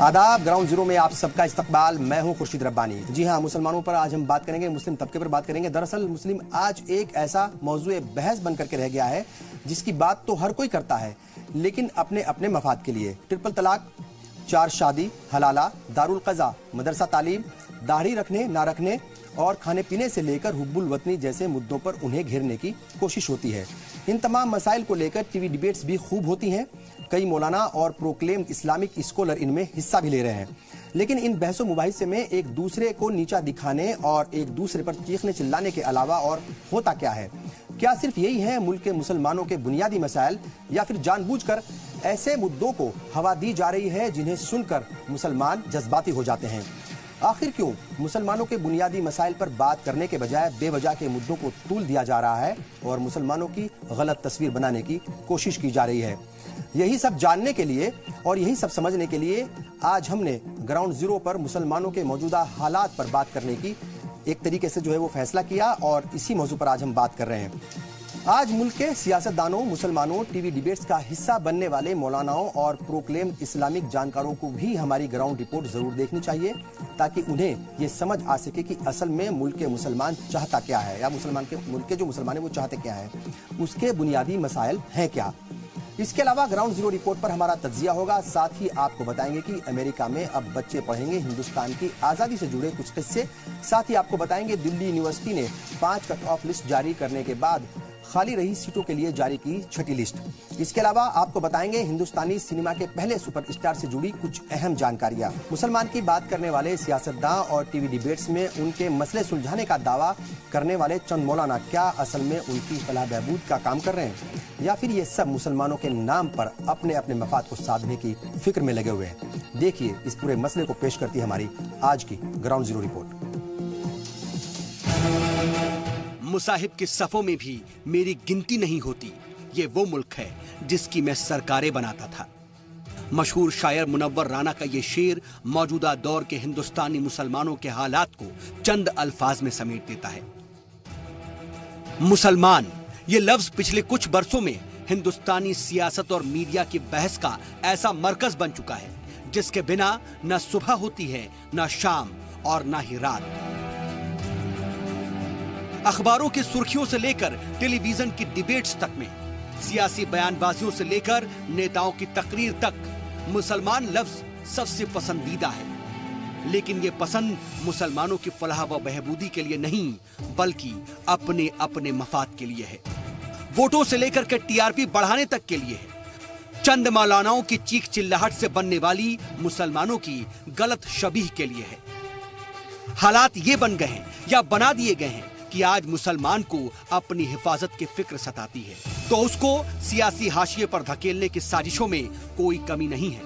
आदाब। Ground zero में आप सबका इस्तकबाल। मैं हूं खुर्शीद रब्बानी। जी हां, मुसलमानों पर आज हम बात करेंगे, मुस्लिम तबके पर बात करेंगे। दरअसल मुस्लिम आज एक ऐसा मौजूए बहस बन करके रह गया है जिसकी बात तो हर कोई करता है, लेकिन अपने अपने मफाद के लिए। ट्रिपल तलाक, 4 शादी, हलाला, दारुल क़ज़ा, मदरसा तालीम, दाढ़ी रखने ना रखने और खाने पीने से लेकर हुब्बुल वतनी जैसे मुद्दों पर उन्हें घेरने की कोशिश होती है। इन तमाम मसाइल को लेकर टीवी डिबेट्स भी खूब होती हैं। कई मौलाना और प्रोक्लेम्ड इस्लामिक स्कॉलर इनमें हिस्सा भी ले रहे हैं। लेकिन इन बहसों मुबाहिसे में एक दूसरे को नीचा दिखाने और एक दूसरे पर चीखने चिल्लाने के अलावा और होता क्या है? क्या सिर्फ यही है मुल्क के मुसलमानों के बुनियादी मसाइल, या फिर जानबूझकर ऐसे मुद्दों को हवा दी जा रही है जिन्हें सुनकर मुसलमान जज्बाती हो जाते हैं? आखिर क्यों मुसलमानों के बुनियादी मसाइल पर बात करने के बजाय बेवजह के मुद्दों को तूल दिया जा रहा है और मुसलमानों की गलत तस्वीर बनाने की कोशिश की जा रही है? यही सब जानने के लिए और यही सब समझने के लिए आज हमने ग्राउंड जीरो पर मुसलमानों के मौजूदा हालात पर बात करने की एक तरीके से जो है वो फैसला किया और इसी मौजू पर आज हम बात कर रहे हैं। आज मुल्क के सियासतदानों, मुसलमानों, टीवी डिबेट्स का हिस्सा बनने वाले मौलानाओं और प्रोक्लेम्ड इस्लामिक जानकारों को भी हमारी ग्राउंड रिपोर्ट जरूर देखनी चाहिए, ताकि उन्हें ये समझ आ सके कि असल में मुल्क के मुसलमान चाहता क्या है, या मुल्क के जो मुसलमान है वो चाहते क्या है, उसके बुनियादी मसाइल हैं क्या। इसके अलावा ग्राउंड जीरो रिपोर्ट पर हमारा तज्जिया होगा। साथ ही आपको बताएंगे कि अमेरिका में अब बच्चे पढ़ेंगे हिंदुस्तान की आज़ादी से जुड़े कुछ किस्से। साथ ही आपको बताएंगे दिल्ली यूनिवर्सिटी ने 5 कट ऑफ लिस्ट जारी करने के बाद खाली रही सीटों के लिए जारी की 6ठी लिस्ट। इसके अलावा आपको बताएंगे हिंदुस्तानी सिनेमा के पहले सुपरस्टार से जुड़ी कुछ अहम जानकारियां। मुसलमान की बात करने वाले सियासतदान और टीवी डिबेट्स में उनके मसले सुलझाने का दावा करने वाले चंद मौलाना क्या असल में उनकी फलाह बहबूद का काम कर रहे हैं, या फिर ये सब मुसलमानों के नाम पर अपने अपने मफाद को साधने की फिक्र में लगे हुए हैं? देखिए, इस पूरे मसले को पेश करती है हमारी आज की ग्राउंड जीरो रिपोर्ट। मुसाहिब के सफों में भी मेरी गिनती नहीं होती, ये वो मुल्क है जिसकी मैं सरकारें बनाता था। मशहूर शायर मुनव्वर राना का ये शेर मौजूदा दौर के हिंदुस्तानी मुसलमानों के हालात को चंद अल्फाज में समेट देता है। मुसलमान ये लफ्ज पिछले कुछ बरसों में हिंदुस्तानी सियासत और मीडिया की बहस का ऐसा मरकज बन चुका है जिसके बिना न सुबह होती है, न शाम और न ही रात। अखबारों की सुर्खियों से लेकर टेलीविजन की डिबेट्स तक में, सियासी बयानबाजियों से लेकर नेताओं की तकरीर तक, मुसलमान लफ्ज सबसे पसंदीदा है। लेकिन ये पसंद मुसलमानों की फलाह व बहबूदी के लिए नहीं, बल्कि अपने अपने मफाद के लिए है। वोटों से लेकर के टीआरपी बढ़ाने तक के लिए है। चंद मौलानाओं की चीख चिल्लाहट से बनने वाली मुसलमानों की गलत शबीह के लिए है। हालात ये बन गए हैं या बना दिए गए हैं कि आज मुसलमान को अपनी हिफाजत की फिक्र सताती है, तो उसको सियासी हाशिए पर धकेलने की साजिशों में कोई कमी नहीं है।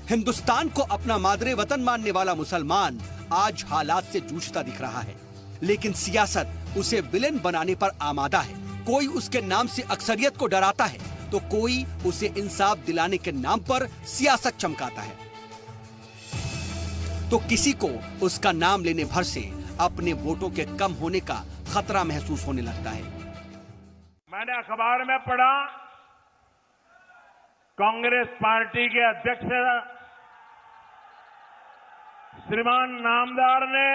हिंदुस्तान को अपना मादरे वतन मानने वाला मुसलमान आज हालात से जूझता दिख रहा है, लेकिन सियासत उसे विलेन बनाने पर आमादा है। कोई उसके नाम से अक्सरियत को डराता है, तो कोई उसे इंसाफ दिलाने के नाम पर सियासत चमकाता है, तो किसी को उसका नाम लेने भर से अपने वोटों के कम होने का खतरा महसूस होने लगता है। मैंने अखबार में पढ़ा, कांग्रेस पार्टी के अध्यक्ष श्रीमान नामदार ने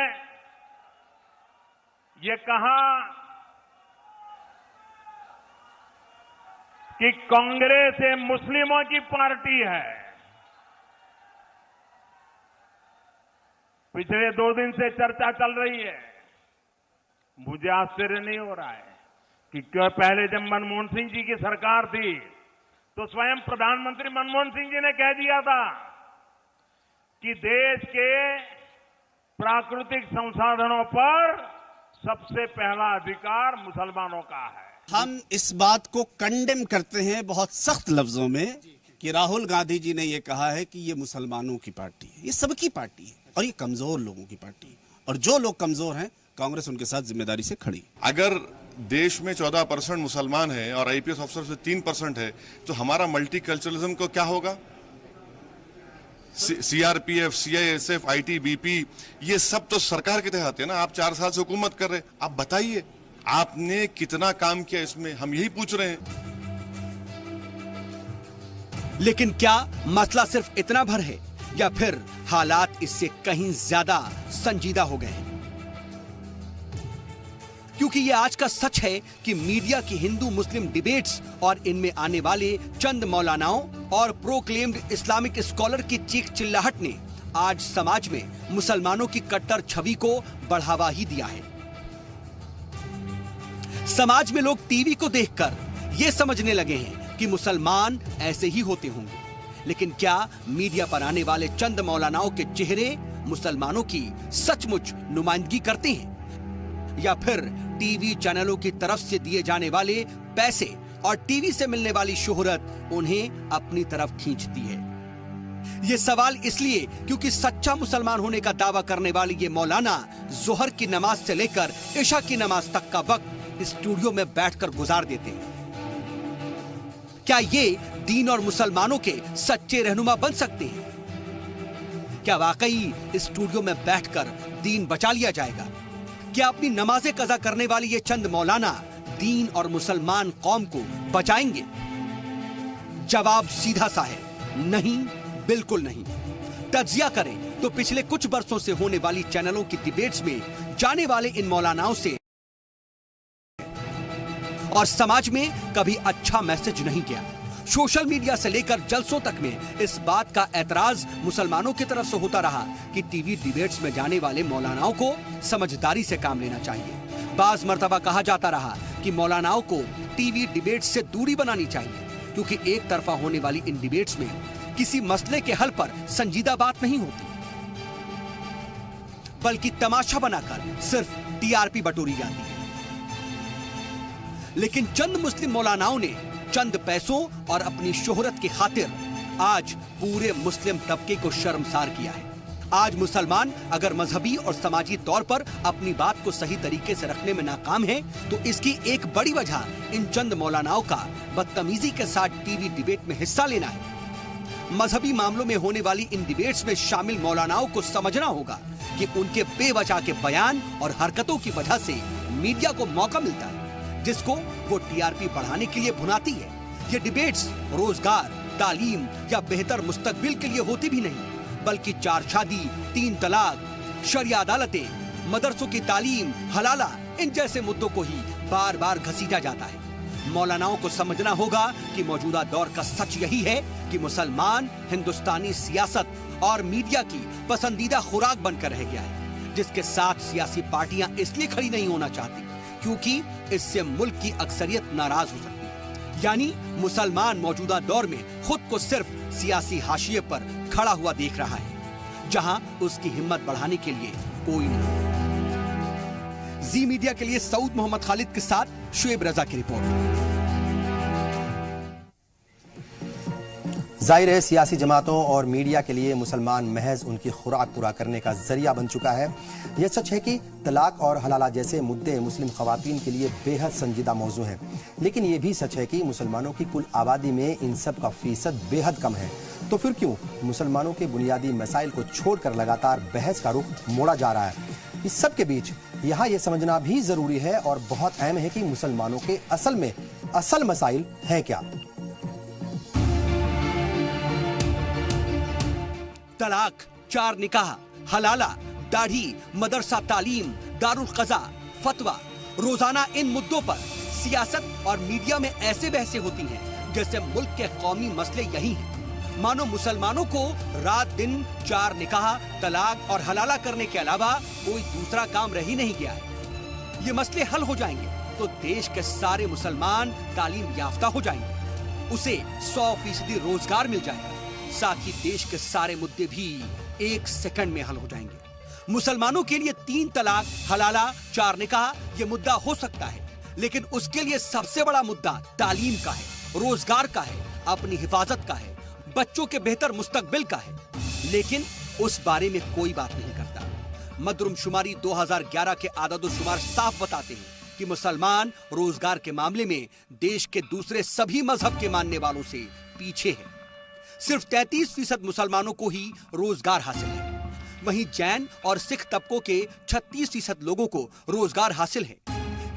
ये कहा कि कांग्रेस ये मुस्लिमों की पार्टी है। पिछले 2 दिन से चर्चा चल रही है। मुझे आश्चर्य नहीं हो रहा है कि क्यों पहले जब मनमोहन सिंह जी की सरकार थी तो स्वयं प्रधानमंत्री मनमोहन सिंह जी ने कह दिया था कि देश के प्राकृतिक संसाधनों पर सबसे पहला अधिकार मुसलमानों का है। हम इस बात को कंडेम करते हैं बहुत सख्त लफ्जों में कि राहुल गांधी जी ने यह कहा है कि ये मुसलमानों की पार्टी है, ये सबकी पार्टी है और ये कमजोर लोगों की पार्टी है, और जो लोग कमजोर हैं कांग्रेस उनके साथ जिम्मेदारी से खड़ी। अगर देश में 14% मुसलमान है और आईपीएस अफसर से 3% है, तो हमारा मल्टीकल्चरलिज्म को क्या होगा? सीआरपीएफ, सीआईएसएफ, आईटीबीपी, ये सब तो सरकार के तहत है ना। आप 4 साल से हुकूमत कर रहे, आप बताइए आपने कितना काम किया इसमें, हम यही पूछ रहे हैं। लेकिन क्या मसला सिर्फ इतना भर है या फिर हालात इससे कहीं ज्यादा संजीदा हो गए हैं? क्योंकि ये आज का सच है कि मीडिया की हिंदू मुस्लिम डिबेट्स और इनमें आने वाले चंद मौलानाओं और प्रोक्लेम्ड इस्लामिक स्कॉलर की चीख चिल्लाहट ने आज समाज में मुसलमानों की कट्टर छवि को बढ़ावा ही दिया है। समाज में लोग टीवी को देखकर ये समझने लगे हैं कि मुसलमान ऐसे ही होते होंगे, लेकिन क्या मीडिया पर आने वाले चंद मौलानाओं के चेहरे मुसलमानों की सचमुच नुमाइंदगी करते हैं, या फिर टीवी चैनलों की तरफ से दिए जाने वाले पैसे और टीवी से मिलने वाली शोहरत उन्हें अपनी तरफ खींचती है? ये सवाल इसलिए क्योंकि सच्चा मुसलमान होने का दावा करने वाले ये मौलाना जोहर की नमाज से लेकर इशा की नमाज तक का वक्त स्टूडियो में बैठकर गुजार देते हैं। क्या ये दीन और मुसलमानों के सच्चे रहनुमा बन सकते हैं? क्या वाकई स्टूडियो में बैठकर दीन बचा लिया जाएगा? क्या अपनी नमाजें कज़ा करने वाली ये चंद मौलाना दीन और मुसलमान कौम को बचाएंगे? जवाब सीधा सा है, नहीं, बिल्कुल नहीं। तज्जिया करें तो पिछले कुछ वर्षों से होने वाली चैनलों की डिबेट्स में जाने वाले इन मौलानाओं से और समाज में कभी अच्छा मैसेज नहीं गया। सोशल मीडिया से लेकर जलसों तक में इस बात का ऐतराज मुसलमानों की तरफ से होता रहा कि टीवी डिबेट्स में जाने वाले मौलानाओं को समझदारी से काम लेना चाहिए। बाज मर्तबा कहा जाता रहा कि मौलानाओं को टीवी डिबेट्स से दूरी बनानी चाहिए, क्योंकि एक तरफा होने वाली इन डिबेट्स में किसी मसले के हल पर संजीदा बात नहीं होती, बल्कि तमाशा बनाकर सिर्फ टीआरपी बटोरी जाती है। लेकिन चंद मुस्लिम मौलानाओं ने चंद पैसों और अपनी शोहरत की खातिर आज पूरे मुस्लिम तबके को शर्मसार किया है। आज मुसलमान अगर मजहबी और समाजी तौर पर अपनी बात को सही तरीके से रखने में नाकाम है, तो इसकी एक बड़ी वजह इन चंद मौलानाओं का बदतमीजी के साथ टीवी डिबेट में हिस्सा लेना है। मजहबी मामलों में होने वाली इन डिबेट्स में शामिल मौलानाओं को समझना होगा कि उनके बेवजह के बयान और हरकतों की वजह से मीडिया को मौका मिलता है, जिसको वो टीआरपी बढ़ाने के लिए भुनाती है। ये डिबेट्स रोजगार, तालीम या बेहतर मुस्तकबिल के लिए होती भी नहीं, बल्कि 4 शादी, 3 तलाक, शरिया अदालतें, मदरसों की तालीम, हलाला, इन जैसे मुद्दों को ही बार बार घसीटा जाता है। मौलानाओं को समझना होगा कि मौजूदा दौर का सच यही है कि मुसलमान हिंदुस्तानी सियासत और मीडिया की पसंदीदा खुराक बनकर रह गया है, जिसके साथ सियासी पार्टियां इसलिए खड़ी नहीं होना चाहती क्योंकि इससे मुल्क की अक्सरियत नाराज हो सकती है। यानी मुसलमान मौजूदा दौर में खुद को सिर्फ सियासी हाशिए पर खड़ा हुआ देख रहा है, जहां उसकी हिम्मत बढ़ाने के लिए कोई नहीं। जी मीडिया के लिए सऊद मोहम्मद खालिद के साथ शुएब रजा की रिपोर्ट। जाहिर है सियासी जमातों और मीडिया के लिए मुसलमान महज उनकी खुराक पूरा करने का जरिया बन चुका है। यह सच है कि तलाक और हलाला जैसे मुद्दे मुस्लिम खवातीन के लिए बेहद संजीदा मौजू हैं, लेकिन यह भी सच है कि मुसलमानों की कुल आबादी में इन सब का फीसद बेहद कम है। तो फिर क्यों मुसलमानों के बुनियादी मसाइल को छोड़कर लगातार बहस का रुख मोड़ा जा रहा है? इस सब के बीच यहाँ यह समझना भी जरूरी है और बहुत अहम है कि मुसलमानों के असल मसाइल हैं क्या। तलाक, 4 निकाह, हलाला, दाढ़ी, मदरसा तालीम, दारुल क़ज़ा, फतवा, रोजाना इन मुद्दों पर सियासत और मीडिया में ऐसे बहसें होती हैं जैसे मुल्क के कौमी मसले यही हैं। मानो मुसलमानों को रात दिन 4 निकाह, तलाक और हलाला करने के अलावा कोई दूसरा काम रह ही नहीं गया है। ये मसले हल हो जाएंगे तो देश के सारे मुसलमान तालीम याफ्ता हो जाएंगे, उसे 100% रोजगार मिल जाएगा, साथ ही देश के सारे मुद्दे भी 1 सेकंड में हल हो जाएंगे। मुसलमानों के लिए 3 तलाक, हलाला, 4 निकाह ये मुद्दा हो सकता है, लेकिन उसके लिए सबसे बड़ा मुद्दा तालीम का है, रोजगार का है, अपनी हिफाजत का है, बच्चों के बेहतर मुस्तकबिल का है, लेकिन उस बारे में कोई बात नहीं करता। मदरुमशुमारी 2011 के आदादोशुमार साफ बताते हैं कि मुसलमान रोजगार के मामले में देश के दूसरे सभी मजहब के मानने वालों से पीछे है। सिर्फ 33% मुसलमानों को ही रोजगार हासिल है, वहीं जैन और सिख तबकों के 36% लोगों को रोजगार हासिल है।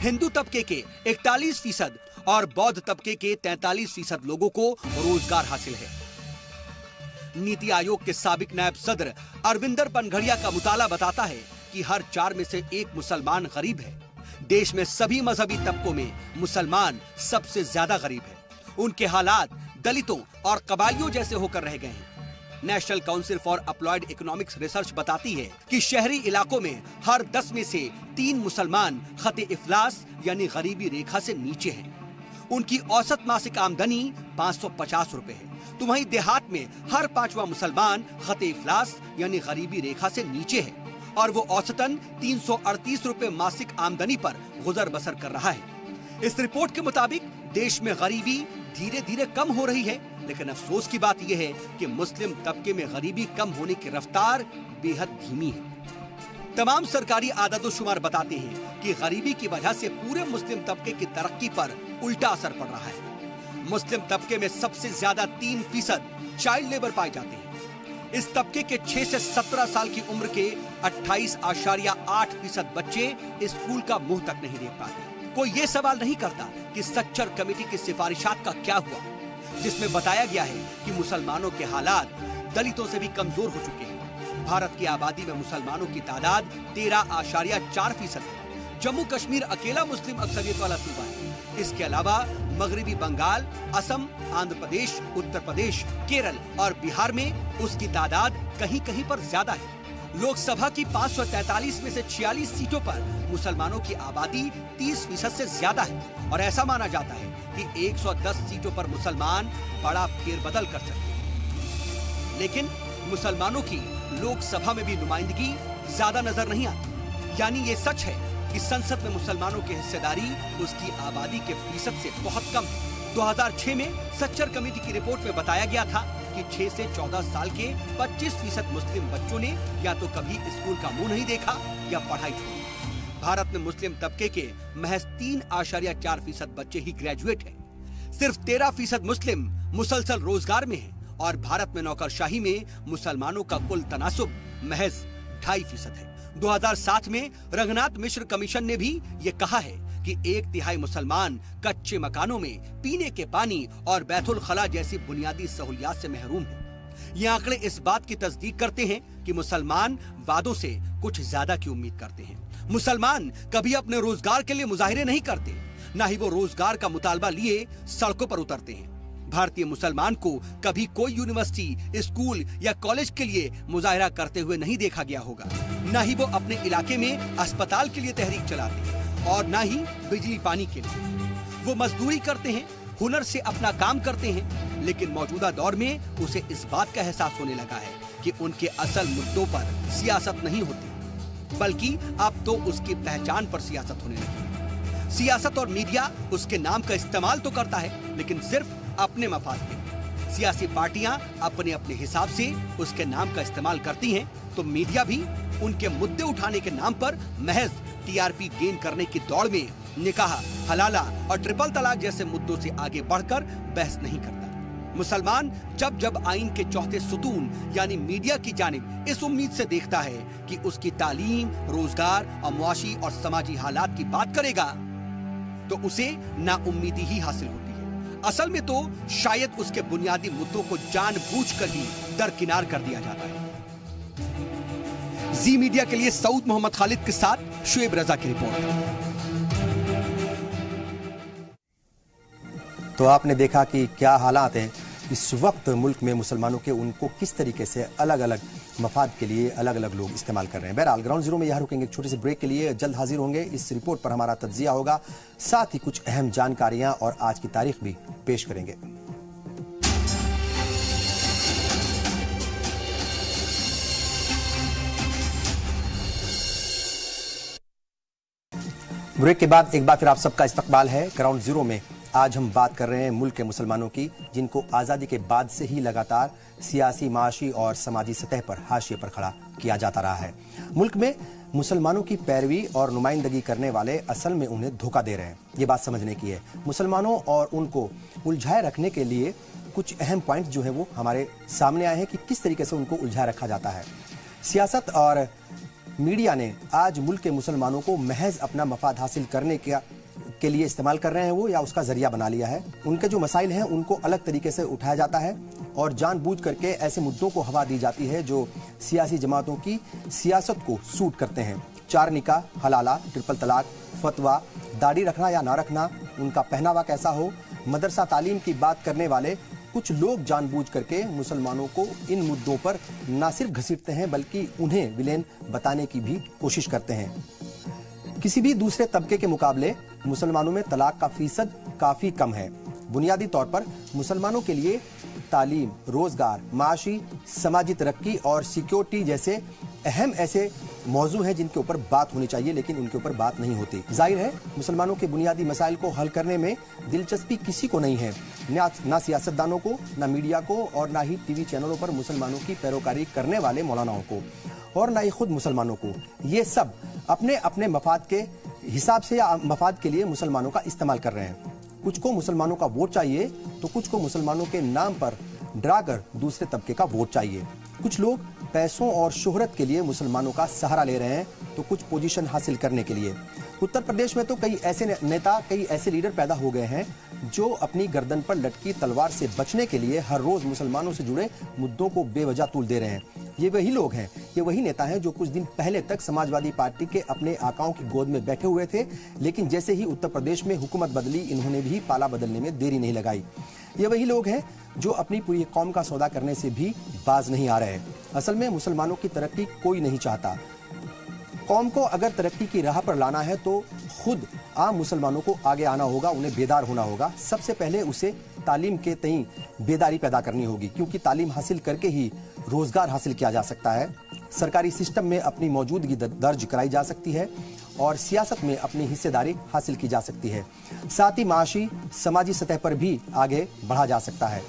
हिंदू तबके के 41% और बौद्ध तबके के 43% लोगों को रोजगार हासिल है। नीति आयोग के साबिक नायब सदर अरविंदर पनघड़िया का मुताला बताता है कि हर 4 में से 1 मुसलमान गरीब है। देश में सभी मजहबी तबकों में मुसलमान सबसे ज्यादा गरीब है। उनके हालात दलितों और कबायलियों जैसे होकर रह गए हैं। National council for applied economics research बताती है कि शहरी इलाकों में हर 10 में से 3 मुसलमान खते इफलास यानी गरीबी रेखा से नीचे हैं। उनकी औसत मासिक आमदनी 550 रुपए है, तो वहीं देहात में हर 5वां मुसलमान खते इफलास यानी गरीबी रेखा से नीचे है और वो औसतन 338 रुपए मासिक आमदनी पर गुजर बसर कर रहा है। इस रिपोर्ट के मुताबिक देश में गरीबी धीरे धीरे कम हो रही है, लेकिन अफसोस की बात यह है कि मुस्लिम तबके में गरीबी कम होने की रफ्तार बेहद धीमी है। तमाम सरकारी आदादोशुमार बताते हैं कि गरीबी की वजह से पूरे मुस्लिम तबके की तरक्की पर उल्टा असर पड़ रहा है। मुस्लिम तबके में सबसे ज्यादा 3% चाइल्ड लेबर पाए जाते हैं। इस तबके के 6 से 17 साल की उम्र के 28.8% बच्चे स्कूल का मुंह तक नहीं देख पाते। कोई ये सवाल नहीं करता कि सच्चर कमेटी की सिफारिशात का क्या हुआ, जिसमें बताया गया है कि मुसलमानों के हालात दलितों से भी कमजोर हो चुके हैं। भारत की आबादी में मुसलमानों की तादाद 13.4% है। जम्मू कश्मीर अकेला मुस्लिम अक्सरियत वाला सूबा है। इसके अलावा मगरबी बंगाल, असम, आंध्र प्रदेश, उत्तर प्रदेश, केरल और बिहार में उसकी तादाद कहीं कहीं पर ज्यादा है। लोकसभा की 543 में से 46 सीटों पर मुसलमानों की आबादी 30% से ज्यादा है और ऐसा माना जाता है कि 110 सीटों पर मुसलमान बड़ा फेरबदल कर सकते हैं। लेकिन मुसलमानों की लोकसभा में भी नुमाइंदगी ज्यादा नजर नहीं आती। यानी ये सच है कि संसद में मुसलमानों की हिस्सेदारी उसकी आबादी के फीसद से बहुत कम है। 2006 में सच्चर कमेटी की रिपोर्ट में बताया गया था कि 6 से 14 साल के 25% मुस्लिम बच्चों ने या तो कभी स्कूल का मुंह नहीं देखा या पढ़ाई छोड़ी। भारत में मुस्लिम तबके के महज 3.4% बच्चे ही ग्रेजुएट हैं। सिर्फ 13% मुस्लिम मुसलसल रोजगार में हैं और भारत में नौकरशाही में मुसलमानों का कुल तनासुब महज 2.5% है। 2007 में रंगनाथ मिश्र कमीशन ने भी ये कहा है कि 1/3 मुसलमान कच्चे मकानों में पीने के पानी और बैतुल खला जैसी बुनियादी सहूलियात से महरूम हैं। ये आंकड़े इस बात की तस्दीक करते हैं कि मुसलमान वादों से कुछ ज्यादा की उम्मीद करते हैं। मुसलमान कभी अपने रोजगार के लिए मुजाहिरे नहीं करते, न ही वो रोजगार का मुतालबा लिए सड़कों पर उतरते हैं। भारतीय मुसलमान को कभी कोई यूनिवर्सिटी, स्कूल या कॉलेज के लिए मुजाहिरा करते हुए नहीं देखा गया होगा। न ही वो अपने इलाके में अस्पताल के लिए तहरीक चलाते हैं और न ही बिजली पानी के लिए। वो मजदूरी करते हैं, हुनर से अपना काम करते हैं, लेकिन मौजूदा दौर में उसे इस बात का एहसास होने लगा है कि उनके असल मुद्दों पर सियासत नहीं होती, बल्कि अब तो उसकी पहचान पर सियासत होने लगी है। सियासत और मीडिया उसके नाम का इस्तेमाल तो करता है, लेकिन सिर्फ अपने मफाद के लिए। सियासी पार्टियां अपने अपने हिसाब से उसके नाम का इस्तेमाल करती हैं, तो मीडिया भी उनके मुद्दे उठाने के नाम पर महज टीआरपी गेन करने की दौड़ में निकाह, हलाला और ट्रिपल तलाक जैसे मुद्दों से आगे बढ़कर बहस नहीं करता। मुसलमान जब जब आइन के चौथे सुतून यानी मीडिया की जानिब इस उम्मीद से देखता है कि उसकी तालीम, रोजगार और मुआशी और समाजी हालात की बात करेगा, तो उसे नाउम्मीदी ही हासिल होती है। असल में तो शायद उसके बुनियादी मुद्दों को जानबूझकर ही दरकिनार कर दिया जाता है। जी मीडिया के लिए सऊद मोहम्मद खालिद के साथ शुएब रजा की रिपोर्ट। तो आपने देखा कि क्या हालात हैं इस वक्त मुल्क में मुसलमानों के, उनको किस तरीके से अलग अलग मफाद के लिए अलग अलग लोग इस्तेमाल कर रहे हैं। बहरहाल ग्राउंड जीरो में यहाँ रुकेंगे एक छोटे से ब्रेक के लिए, जल्द हाजिर होंगे। इस रिपोर्ट पर हमारा तज्जिया होगा, साथ ही कुछ अहम जानकारियां और आज की तारीख भी पेश करेंगे। ब्रेक के बाद एक बार फिर आप सबका इस्तकबाल है। ग्राउंड जीरो में आज हम बात कर रहे हैं मुल्क के मुसलमानों की, जिनको आज़ादी के बाद से ही लगातार सियासी, माशी और समाजी सतह पर हाशिए पर खड़ा किया जाता रहा है। मुल्क में मुसलमानों की पैरवी और नुमाइंदगी करने वाले असल में उन्हें धोखा दे रहे हैं, ये बात समझने की है। मुसलमानों और उनको उलझाए रखने के लिए कुछ अहम पॉइंट जो है वो हमारे सामने आए हैं कि किस तरीके से उनको उलझाए रखा जाता है। सियासत और मीडिया ने आज मुल्क के मुसलमानों को महज अपना मफाद हासिल करने के लिए इस्तेमाल कर रहे हैं वो, या उसका जरिया बना लिया है। उनके जो मसाइल हैं उनको अलग तरीके से उठाया जाता है और जानबूझ करके ऐसे मुद्दों को हवा दी जाती है जो सियासी जमातों की सियासत को सूट करते हैं। 4 निकाह, हलाला, ट्रिपल तलाक, फतवा, दाढ़ी रखना या ना रखना, उनका पहनावा कैसा हो, मदरसा तालीम की बात करने वाले कुछ लोग जानबूझ करके मुसलमानों को इन मुद्दों पर न सिर्फ घसीटते हैं बल्कि उन्हें विलेन बताने की भी कोशिश करते हैं। किसी भी दूसरे तबके के मुकाबले मुसलमानों में तलाक का फीसद काफी कम है। बुनियादी तौर पर मुसलमानों के लिए तालीम, रोजगार, माशी, समाजी तरक्की और सिक्योरिटी जैसे अहम ऐसे मौजू हैं जिनके ऊपर बात होनी चाहिए, लेकिन उनके ऊपर बात नहीं होती। जाहिर है मुसलमानों के बुनियादी मसाइल को हल करने में दिलचस्पी किसी को नहीं है, ना सियासतदानों को, ना मीडिया को और ना ही टीवी चैनलों पर मुसलमानों की पैरोकारी करने वाले मौलानाओं को, और ना ही खुद मुसलमानों को। ये सब अपने अपने मफाद के हिसाब से या मफाद के लिए मुसलमानों का इस्तेमाल कर रहे हैं। कुछ को मुसलमानों का वोट चाहिए तो कुछ को मुसलमानों के नाम पर डराकर दूसरे तबके का वोट चाहिए। कुछ लोग पैसों और शोहरत के लिए मुसलमानों का सहारा ले रहे हैं तो कुछ पोजीशन हासिल करने के लिए। उत्तर प्रदेश में तो कई ऐसे नेता, कई ऐसे लीडर पैदा हो गए हैं जो अपनी गर्दन पर लटकी तलवार से बचने के लिए हर रोज मुसलमानों से जुड़े मुद्दों को बेवजह तूल दे रहे हैं। ये वही लोग हैं, ये वही नेता हैं जो कुछ दिन पहले तक समाजवादी पार्टी के अपने आकाओं की गोद में बैठे हुए थे, लेकिन जैसे ही उत्तर प्रदेश में हुकूमत बदली इन्होंने भी पाला बदलने में देरी नहीं लगाई। ये वही लोग हैं जो अपनी पूरी कौम का सौदा करने से भी बाज नहीं आ रहे। असल में मुसलमानों की तरक्की कोई नहीं चाहता। कौम को अगर तरक्की की राह पर लाना है तो खुद आम मुसलमानों को आगे आना होगा, उन्हें बेदार होना होगा। सबसे पहले उसे तालीम के तई बेदारी पैदा करनी होगी, क्योंकि तालीम हासिल करके ही रोजगार हासिल किया जा सकता है, सरकारी सिस्टम में अपनी मौजूदगी दर्ज कराई जा सकती है और सियासत में अपनी हिस्सेदारी हासिल की जा सकती है। साथ ही माशी, समाजी सतह पर भी आगे बढ़ा जा सकता है।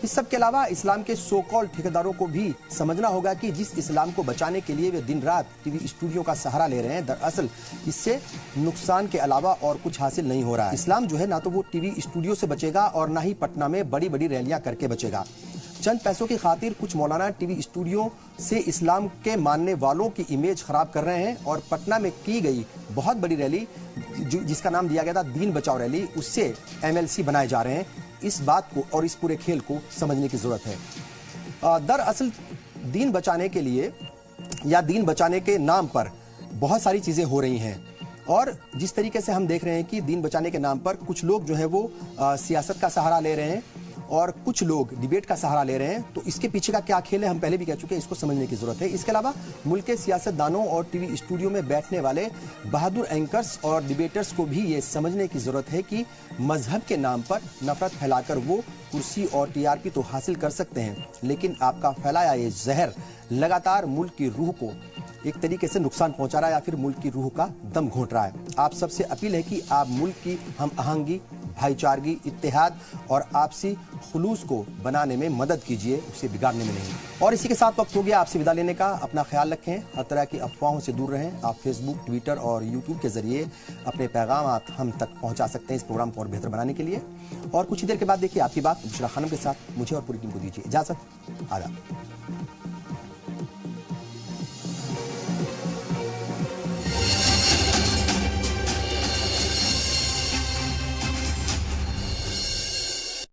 इस सब के अलावा इस्लाम के सो कॉल ठेकेदारों को भी समझना होगा कि जिस इस्लाम को बचाने के लिए वे दिन रात टीवी स्टूडियो का सहारा ले रहे हैं, दरअसल इससे नुकसान के अलावा और कुछ हासिल नहीं हो रहा है। इस्लाम जो है ना तो वो टीवी स्टूडियो से बचेगा और ना ही पटना में बड़ी बड़ी रैलियां करके बचेगा। चंद पैसों की खातिर कुछ मौलाना टीवी स्टूडियो से इस्लाम के मानने वालों की इमेज खराब कर रहे हैं और पटना में की गई बहुत बड़ी रैली जिसका नाम दिया गया था दीन बचाओ रैली, उससे MLC बनाए जा रहे हैं। इस बात को और इस पूरे खेल को समझने की जरूरत है। दरअसल दीन बचाने के लिए या दीन बचाने के नाम पर बहुत सारी चीजें हो रही हैं और जिस तरीके से हम देख रहे हैं कि दीन बचाने के नाम पर कुछ लोग जो है वो सियासत का सहारा ले रहे हैं और कुछ लोग डिबेट का सहारा ले रहे हैं, तो इसके पीछे का क्या खेल है हम पहले भी कह चुके हैं, इसको समझने की जरूरत है। इसके अलावा मुल्क के सियासतदानों और टीवी स्टूडियो में बैठने वाले बहादुर एंकर्स और डिबेटर्स को भी ये समझने की जरूरत है कि मजहब के नाम पर नफरत फैलाकर वो कुर्सी और TRP तो हासिल कर सकते हैं, लेकिन आपका फैलाया ये जहर लगातार मुल्क की रूह को एक तरीके से नुकसान पहुंचा रहा है या फिर मुल्क की रूह का दम घोंट रहा है। आप सबसे अपील है कि आप मुल्क की हम आहंगी, भाईचारगी, इत्तेहाद और आपसी खुलूस को बनाने में मदद कीजिए, उसे बिगाड़ने में नहीं। और इसी के साथ वक्त हो गया आपसे विदा लेने का। अपना ख्याल रखें, हर तरह की अफवाहों से दूर रहें। आप फेसबुक, ट्विटर और यूट्यूब के जरिए अपने पैगाम आप हम तक पहुंचा सकते हैं इस प्रोग्राम को और बेहतर बनाने के लिए। और कुछ ही देर के बाद देखिए आपकी बात बुशरा खानम के साथ। मुझे और पूरी टीम को दीजिए इजाजत। आदाब।